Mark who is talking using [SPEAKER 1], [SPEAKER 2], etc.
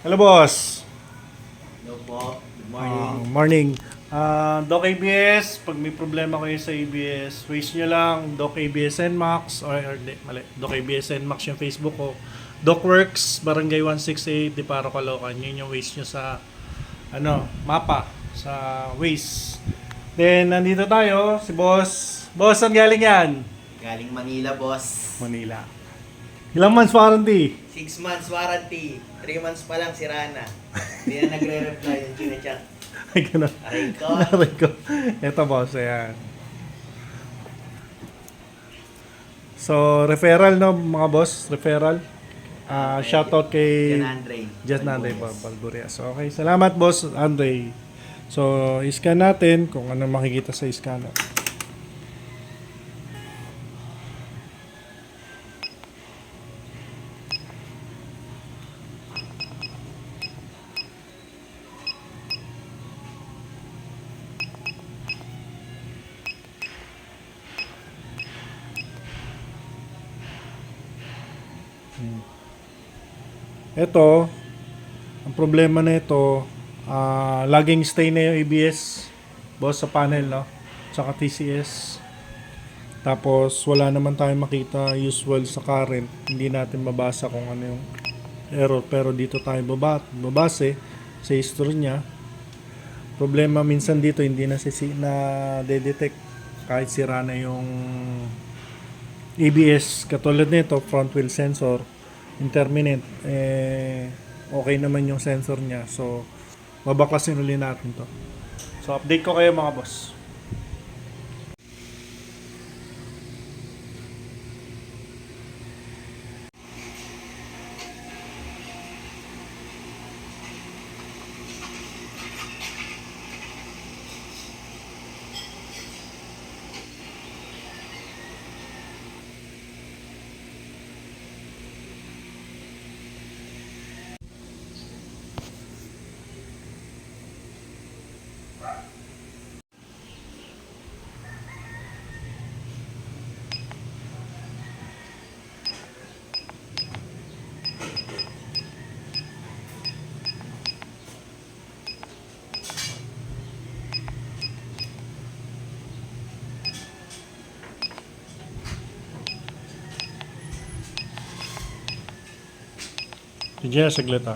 [SPEAKER 1] Hello, boss.
[SPEAKER 2] Hello po. Good morning.
[SPEAKER 1] Morning. Doc ABS, pag may problema kayo sa ABS, waste nyo lang Doc ABS NMAX or di, mali, Doc ABS NMAX yung Facebook ko. DocWorks, Barangay 168, Di Paro, Caloocan. Yun yung waste nyo sa mapa, sa waste. Then, nandito tayo, si boss. Boss, saan galing yan?
[SPEAKER 2] Galing Manila, boss.
[SPEAKER 1] Manila. Ilang months warranty?
[SPEAKER 2] 6 months warranty. 3 months pa lang sira na. Hindi na nagre-reply yung chinachat.
[SPEAKER 1] Ay, ganun.
[SPEAKER 2] Aray ko.
[SPEAKER 1] Aray ko. Ito, boss, ayan. So, referral, no, mga boss? Referral. Shoutout kay
[SPEAKER 2] Jan Andre.
[SPEAKER 1] Just Andre Balburias. So, okay, salamat, boss Andre. So, i-scan natin kung ano makikita sa scanner. Ito, ang problema na ito, laging stay na yung ABS, boss, sa panel, no? Tsaka TCS. Tapos, wala naman tayong makita usual sa current. Hindi natin mabasa kung ano yung error. Pero dito tayo babase sa history niya. Problema minsan dito, hindi na detect kahit sira na yung ABS. Katulad nito, front wheel sensor, intermittent, okay naman yung sensor niya. So, babaklasin ulit natin to. So, update ko kayo, mga boss. Sige, saglit ah.